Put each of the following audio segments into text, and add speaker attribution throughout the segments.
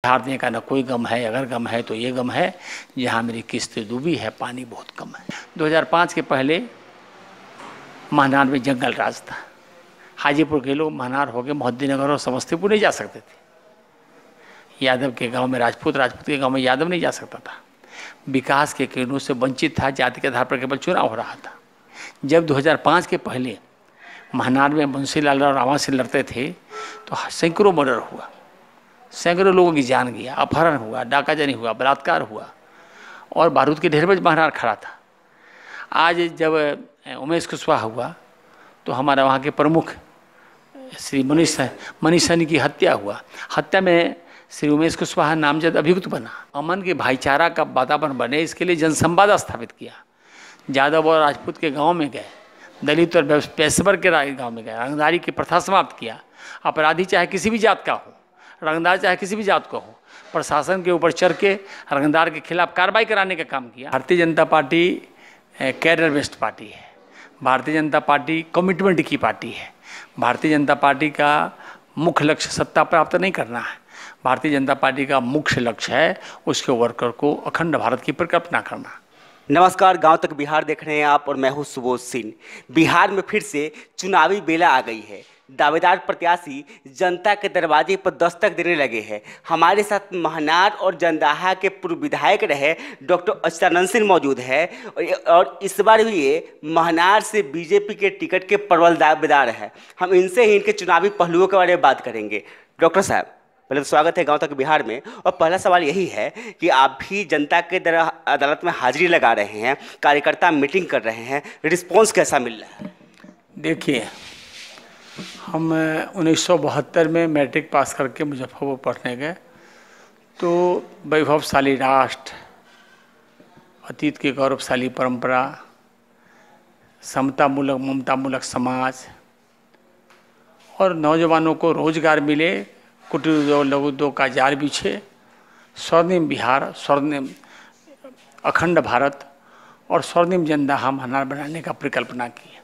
Speaker 1: हारने का न कोई गम है, अगर गम है तो ये गम है जहाँ मेरी किस्त डूबी है, पानी बहुत कम है। 2005 के पहले महनार में जंगल राज था। हाजीपुर के लोग महनार होकर मोहद्दीनगर और समस्तीपुर नहीं जा सकते थे। यादव के गांव में राजपूत, राजपूत के गांव में यादव नहीं जा सकता था। विकास के किरणों से वंचित था, जाति के आधार पर केवल चुनाव हो रहा था। जब 2005 के पहले महनार में मुंशीलाल और रामा से लड़ते थे तो सैकड़ों मर्डर हुआ, सैकड़ों लोगों की जान गया, अपहरण हुआ, डाकाजनी हुआ, बलात्कार हुआ और बारूद के ढेर पर महनार खड़ा था। आज जब उमेश कुशवाहा हुआ तो हमारा वहाँ के प्रमुख श्री मनीष सैनी की हत्या हुआ। हत्या में श्री उमेश कुशवाहा नामजद अभियुक्त बना। अमन के भाईचारा का वातावरण बने, इसके लिए जनसंवाद स्थापित किया। यादव और राजपूत के गांव में गए, दलित और पेशेवर के गांव में गए, रंगदारी की प्रथा समाप्त किया। अपराधी चाहे किसी भी जात का हो, रंगदार चाहे किसी भी जात का हो, प्रशासन के ऊपर चढ़ के रंगदार के खिलाफ कार्रवाई कराने का काम किया। Bharatiya Janata party cadre based party है। भारतीय जनता पार्टी कमिटमेंट की पार्टी है। भारतीय जनता पार्टी का मुख्य लक्ष्य सत्ता प्राप्त नहीं करना है। भारतीय जनता पार्टी का मुख्य लक्ष्य है उसके वर्कर को अखंड भारत की परिकल्पना करना।
Speaker 2: नमस्कार, गांव तक बिहार देख रहे हैं आप और मैं हूं सुबोध सिंह। बिहार में फिर से चुनावी बेला आ गई है। दावेदार प्रत्याशी जनता के दरवाजे पर दस्तक देने लगे हैं। हमारे साथ महनार और जंदाहा के पूर्व विधायक रहे डॉक्टर अच्युतानंद सिंह मौजूद है और इस बार भी ये महनार से बीजेपी के टिकट के प्रबल दावेदार है। हम इनसे ही इनके चुनावी पहलुओं के बारे में बात करेंगे। डॉक्टर साहब, पहले तो स्वागत है गांव तक बिहार में। और पहला सवाल यही है कि आप भी जनता के अदालत में हाजिरी लगा रहे हैं, कार्यकर्ता मीटिंग कर रहे हैं, रिस्पॉन्स कैसा मिल रहा है?
Speaker 1: देखिए, हम 1972 में मैट्रिक पास करके मुजफ्फरपुर पढ़ने गए तो वैभवशाली राष्ट्र, अतीत की गौरवशाली परंपरा, समतामूलक ममतामूलक समाज और नौजवानों को रोजगार मिले, कुटीर उद्योग लघु उद्योग का जाल बिछे, स्वर्णिम बिहार, स्वर्णिम अखंड भारत और स्वर्णिम जंदाहा महनार बनाने का परिकल्पना की।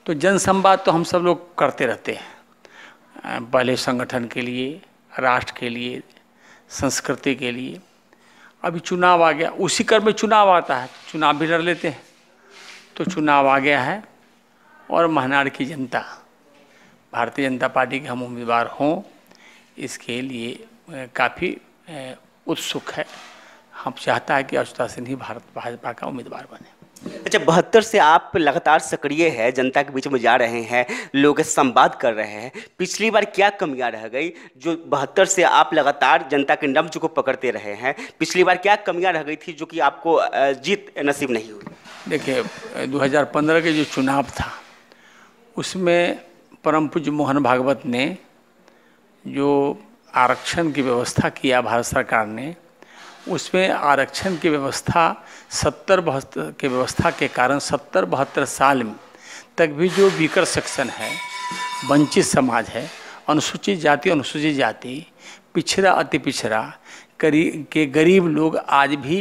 Speaker 1: तो जनसंवाद तो हम सब लोग करते रहते हैं, पहले संगठन के लिए, राष्ट्र के लिए, संस्कृति के लिए। अभी चुनाव आ गया, उसी क्रम में चुनाव आता है, चुनाव भी लड़ लेते हैं। तो चुनाव आ गया है और महनार की जनता भारतीय जनता पार्टी के हम उम्मीदवार हों इसके लिए काफ़ी उत्सुक है। हम चाहता है कि अच्युतानंद सिंह ही भाजपा का उम्मीदवार बने।
Speaker 2: अच्छा, 72 से आप लगातार सक्रिय है, जनता के बीच में जा रहे हैं, लोगों के संवाद कर रहे हैं। पिछली बार क्या कमियां रह गई जो 72 से आप लगातार जनता के नब्ज को पकड़ते रहे हैं? पिछली बार क्या कमियां रह गई थी जो कि आपको जीत नसीब नहीं हुई?
Speaker 1: देखिए, 2015 के जो चुनाव था उसमें परम पूज्य मोहन भागवत ने जो आरक्षण की व्यवस्था किया भारत सरकार ने, उसमें आरक्षण की व्यवस्था 70-72 के व्यवस्था के कारण 70-72 साल तक भी जो वीकर सेक्शन है, वंचित समाज है, अनुसूचित जाति, पिछड़ा अति पिछड़ा के गरीब लोग आज भी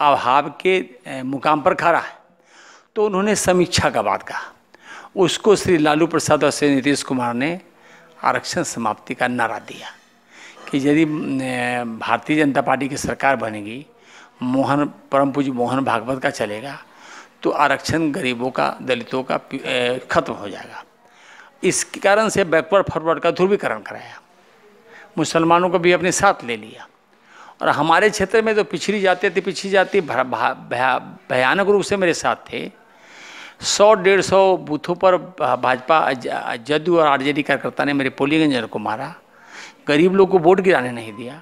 Speaker 1: अभाव के मुकाम पर खड़ा है। तो उन्होंने समीक्षा का बात कहा, उसको श्री लालू प्रसाद और श्री नीतीश कुमार ने आरक्षण समाप्ति का नारा दिया कि यदि भारतीय जनता पार्टी की सरकार बनेगी, परम पूज्य मोहन भागवत का चलेगा तो आरक्षण गरीबों का, दलितों का खत्म हो जाएगा। इस कारण से बैकवर्ड फॉरवर्ड का ध्रुवीकरण कराया, मुसलमानों को भी अपने साथ ले लिया। और हमारे क्षेत्र में तो पिछड़ी जाति भयानक रूप से मेरे साथ थे। 100-150 बूथों पर भाजपा, जदयू और आरजेडी कार्यकर्ता ने मेरे पोलिंग एजेंट को मारा, गरीब लोग को वोट गिराने नहीं दिया।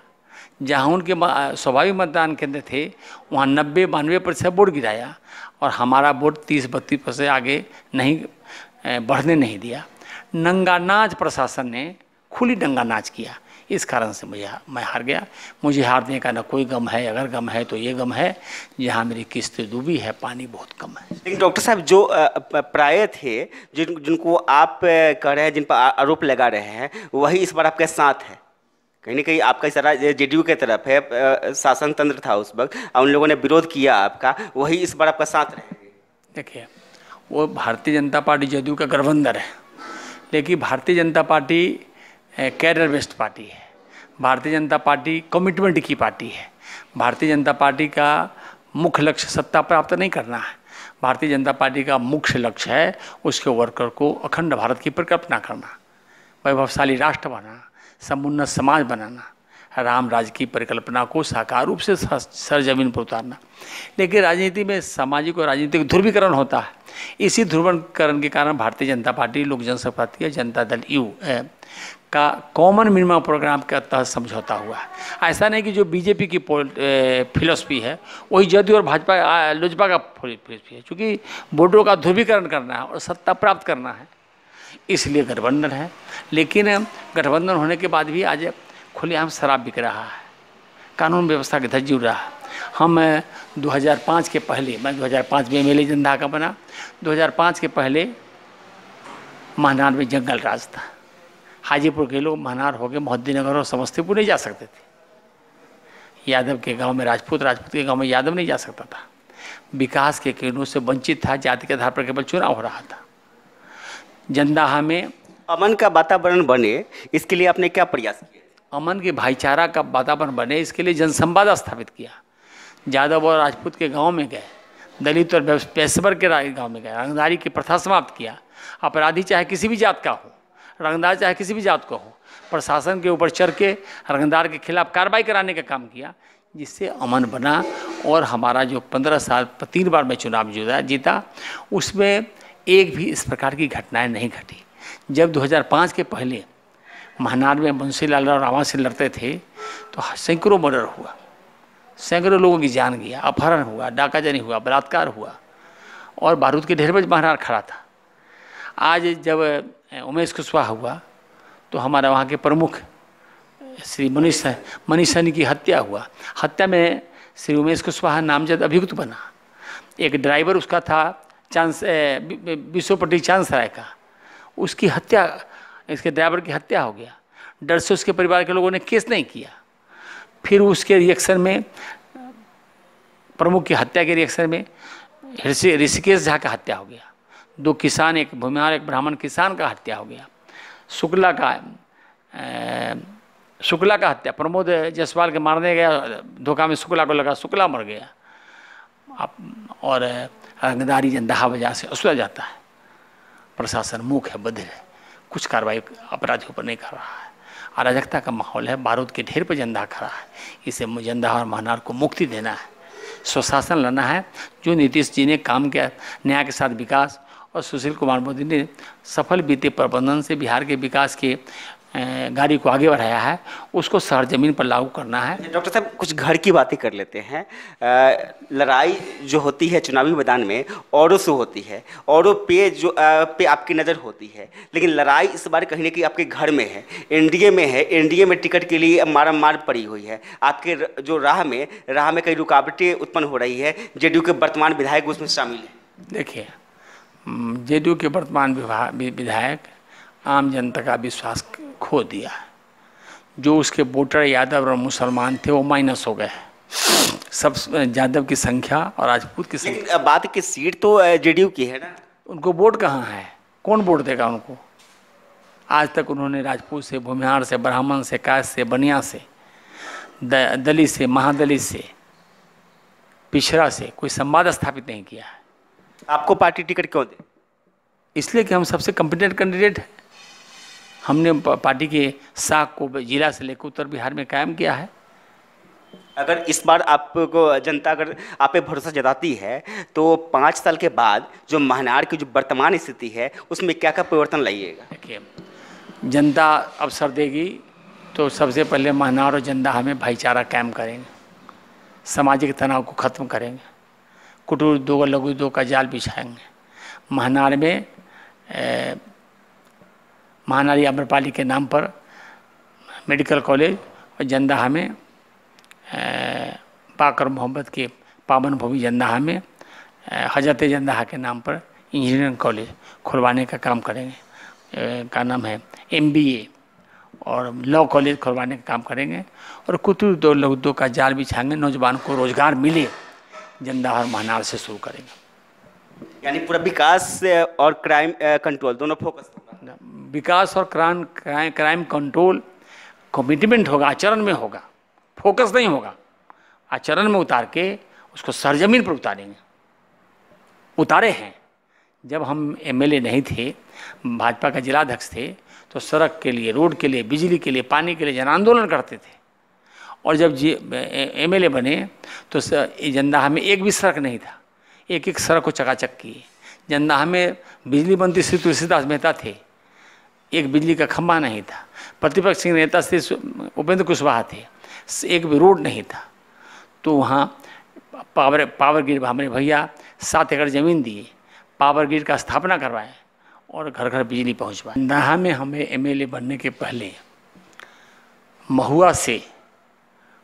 Speaker 1: जहाँ उनके स्वाभाविक मतदान केंद्र थे वहाँ 90-92% वोट गिराया और हमारा वोट 30-32% आगे नहीं बढ़ने नहीं दिया। नंगा नाच प्रशासन ने खुली नंगा नाच किया, इस कारण से मैं हार गया। मुझे हारने का न कोई गम है, अगर गम है तो ये गम है जहाँ मेरी किस्त डूबी है, पानी बहुत कम है।
Speaker 2: लेकिन डॉक्टर साहब, जो प्राय थे जिनको आप कह रहे हैं, जिन पर आरोप लगा रहे हैं, वही इस बार आपके साथ है। कहीं ना कहीं आपका इशारा जेडीयू के तरफ है, शासन तंत्र था उस वक्त और उन लोगों ने विरोध किया आपका, वही इस बार आपका साथ रहेंगे।
Speaker 1: देखिए, वो भारतीय जनता पार्टी जदयू का गठबंधन है, लेकिन Bharatiya Janata party cadre based party है। भारतीय जनता पार्टी कमिटमेंट की पार्टी है। भारतीय जनता पार्टी का मुख्य लक्ष्य सत्ता प्राप्त नहीं करना है। भारतीय जनता पार्टी का मुख्य लक्ष्य है उसके वर्कर को अखंड भारत की परिकल्पना करना, वैभवशाली राष्ट्र बनाना, समुन्नत समाज बनाना, राम राज्य की परिकल्पना को साकार रूप से सरजमीन पर उतारना। लेकिन राजनीति में सामाजिक और राजनीतिक ध्रुवीकरण होता है। इसी ध्रुवीकरण के कारण भारतीय जनता पार्टी, लोक जनशक्ति पार्टी या जनता दल यू का कॉमन मिनिमम प्रोग्राम के तहत समझौता हुआ है। ऐसा नहीं कि जो बीजेपी की फिलॉसफी है वही जदयू और भाजपा लोजपा का फिलॉसफी है। चूँकि वोटों का ध्रुवीकरण करना है और सत्ता प्राप्त करना है, इसलिए गठबंधन है। लेकिन गठबंधन होने के बाद भी आज खुलेआम शराब बिक रहा है, कानून व्यवस्था के धज्जी उड़ रहा है। हम 2005 के पहले, मैं 2005 में एमएलए जंदाहा का बना। 2005 के पहले महनार में जंगल राज था। हाजीपुर के लोग महनार हो गए मोहद्दीनगर और समस्तीपुर नहीं जा सकते थे। यादव के गांव में राजपूत, राजपूत के गांव में यादव नहीं जा सकता था। विकास के किरणों से वंचित था। जाति के आधार पर केवल चुनाव हो रहा था। जंदाहा में
Speaker 2: अमन का वातावरण बने, इसके लिए आपने क्या प्रयास किया?
Speaker 1: अमन के भाईचारा का वातावरण बने, इसके लिए जनसंवाद स्थापित किया। यादव और राजपूत के गांव में गए, दलित और पेशेवर के गांव में गए, रंगदारी की प्रथा समाप्त किया। अपराधी चाहे किसी भी जात का हो, रंगदार चाहे किसी भी जात का हो, प्रशासन के ऊपर चढ़ के रंगदार के खिलाफ कार्रवाई कराने का काम किया, जिससे अमन बना। और हमारा जो 15 साल 3 बार में चुनाव जीता, उसमें एक भी इस प्रकार की घटनाएं नहीं घटी। जब 2005 के पहले महनार में बंसीलाल और रामा से लड़ते थे तो सैकड़ों मर्डर हुआ, सैकड़ों लोगों की जान गया, अपहरण हुआ, डाकाजनी हुआ, बलात्कार हुआ और बारूद के ढेर पर महनार खड़ा था। आज जब उमेश कुशवाहा हुआ तो हमारा वहाँ के प्रमुख श्री मनीष सैनी की हत्या हुआ। हत्या में श्री उमेश कुशवाहा नामजद अभियुक्त बना। एक ड्राइवर उसका था विश्वपट्टी चांदसराय का, उसकी हत्या, इसके ड्राइवर की हत्या हो गया। डर से उसके परिवार के लोगों ने केस नहीं किया। फिर उसके रिएक्शन में, प्रमुख की हत्या के रिएक्शन में ऋषिकेश झा का हत्या हो गया। 2 किसान, एक भूमिहार एक ब्राह्मण किसान का हत्या हो गया। शुक्ला का हत्या, प्रमोद जायसवाल के मारने गया, धोखा में शुक्ला को लगा, शुक्ला मर गया। और रंगदारी जंदाहा वजह से असुआ जाता है। प्रशासन मूक है, बधिर है, कुछ कार्रवाई अपराधियों पर नहीं कर रहा है। अराजकता का माहौल है। बारूद के ढेर पर जंदाहा खड़ा है। इसे जंदाहा और महनार को मुक्ति देना है, स्वशासन लाना है। जो नीतीश जी ने काम किया, न्याय के साथ विकास, और सुशील कुमार मोदी ने सफल वित्तीय प्रबंधन से बिहार के विकास की गाड़ी को आगे बढ़ाया है, उसको सरजमीन पर लागू करना है।
Speaker 2: डॉक्टर साहब, कुछ घर की बातें कर लेते हैं। लड़ाई जो होती है चुनावी मैदान में औरों से होती है, औरों पे जो पे आपकी नज़र होती है, लेकिन लड़ाई इस बार कहीं ना कहीं आपके घर में है, एनडीए में है। एनडीए में टिकट के लिए मारामार पड़ी हुई है। आपके जो राह में कई रुकावटें उत्पन्न हो रही है। जेडीयू के वर्तमान विधायक उसमें शामिल है।
Speaker 1: देखिए, जेडीयू के वर्तमान विधायक आम जनता का विश्वास खो दिया है। जो उसके वोटर यादव और मुसलमान थे वो माइनस हो गए हैं। सब यादव की संख्या और राजपूत की संख्या।
Speaker 2: लेकिन बात की सीट तो जेडीयू की है ना।
Speaker 1: उनको वोट कहाँ है? कौन वोट देगा उनको? आज तक उन्होंने राजपूत से, भूमिहार से, ब्राह्मण से, कायस्थ से, बनिया से, दलित से, महादलित से, पिछड़ा से कोई संवाद स्थापित नहीं किया है।
Speaker 2: आपको पार्टी टिकट क्यों दे?
Speaker 1: इसलिए कि हम सबसे कॉम्पिटेंट कैंडिडेट हैं। हमने पार्टी के साख को जिला से लेकर उत्तर बिहार में कायम किया है।
Speaker 2: अगर इस बार आपको जनता अगर आप पे भरोसा जताती है तो 5 साल के बाद जो महनार की जो वर्तमान स्थिति है उसमें क्या क्या परिवर्तन लाइएगा?
Speaker 1: देखिए, जनता अवसर देगी तो सबसे पहले महनार और जंदाहा में भाईचारा कायम करेंगे, सामाजिक तनाव को खत्म करेंगे, कुटुर दो लघु दो का जाल बिछाएंगे। महनार में महानारी अम्रपाली के नाम पर मेडिकल कॉलेज और जंदाहा में बाकर मोहम्मद के पावन भूमि जंदाहा में हजरत जंदाहा के नाम पर इंजीनियरिंग कॉलेज खुलवाने का काम करेंगे। का नाम है MBA, और लॉ कॉलेज खुलवाने का काम करेंगे। और कुतुब दो लघु दो का जाल बिछाएंगे, नौजवान को रोजगार मिले, जंदाहा और महनार से शुरू करेंगे।
Speaker 2: यानी पूरा विकास और क्राइम कंट्रोल दोनों फोकस।
Speaker 1: विकास और क्राइम कंट्रोल, कमिटमेंट होगा, आचरण में होगा, फोकस नहीं होगा, आचरण में उतार के उसको सरजमीन पर उतारेंगे। उतारे हैं। जब हम एमएलए नहीं थे, भाजपा का जिलाध्यक्ष थे, तो सड़क के लिए, रोड के लिए, बिजली के लिए, पानी के लिए जन आंदोलन करते थे। और जब एमएलए बने तो जंदाहा में एक भी सड़क नहीं था, एक एक सड़क को चकाचक किए। जंदाहा में बिजली मंत्री श्री तुलसीदास मेहता थे, एक बिजली का खंभा नहीं था। प्रतिपक्ष के नेता श्री उपेंद्र कुशवाहा थे, एक भी रोड नहीं था। तो वहाँ पावर ग्रिड हमारे भैया 7 एकड़ ज़मीन दिए, पावर ग्रिड का स्थापना करवाए और घर घर बिजली पहुँचवाए। जंदाहा में हमें एमएलए बनने के पहले महुआ से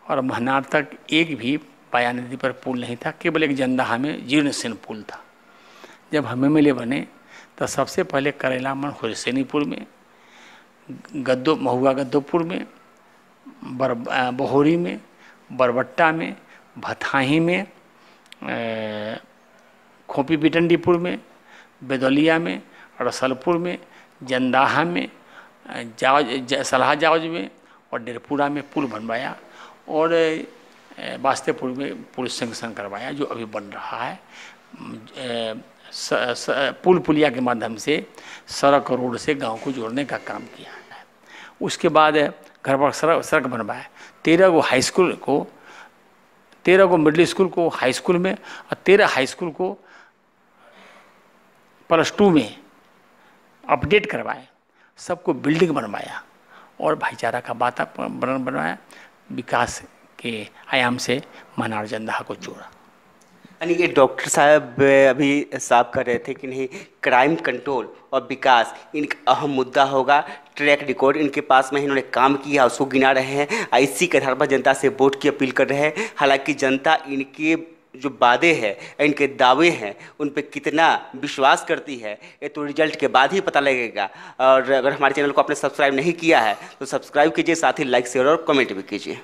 Speaker 1: और महनार तक एक भी पाया नदी पर पुल नहीं था, केवल एक जंदाहा में जीर्णशीर्ण पुल था। जब हम एमएलए बने तो सबसे पहले करेलामन हुसैनीपुर में, महुआ गद्दोपुर में, बहोरी में, बरबट्टा में, भथाही में, खोपी बिटंडीपुर में, बेदौलिया में, रसलपुर में, जंदाहा में, सलाह जावज में और डेरपुरा में पुल बनवाया और बास्तेपुर में पुल सेंक्शन करवाया, जो अभी बन रहा है। पुल पुलिया के माध्यम से सड़क और रोड से गांव को जोड़ने का काम किया है। उसके बाद घर पर सड़क बनवाया। 13 गो हाई स्कूल को, 13 गो मिडिल स्कूल को हाई स्कूल में और 13 हाई स्कूल को +2 में अपडेट करवाए। सबको बिल्डिंग बनवाया और भाईचारा का वातावरण बनवाया। विकास के आयाम से महनार जंदाहा को जोड़ा।
Speaker 2: यानी कि डॉक्टर साहब अभी साफ कर रहे थे कि नहीं, क्राइम कंट्रोल और विकास इनका अहम मुद्दा होगा। ट्रैक रिकॉर्ड इनके पास में इन्होंने काम किया, उसको गिना रहे हैं। इसी के आधार पर जनता से वोट की अपील कर रहे हैं। हालांकि जनता इनके जो वादे हैं, इनके दावे हैं, उन पे कितना विश्वास करती है, ये तो रिजल्ट के बाद ही पता लगेगा। और अगर हमारे चैनल को आपने सब्सक्राइब नहीं किया है तो सब्सक्राइब कीजिए, साथ ही लाइक शेयर और कमेंट भी कीजिए।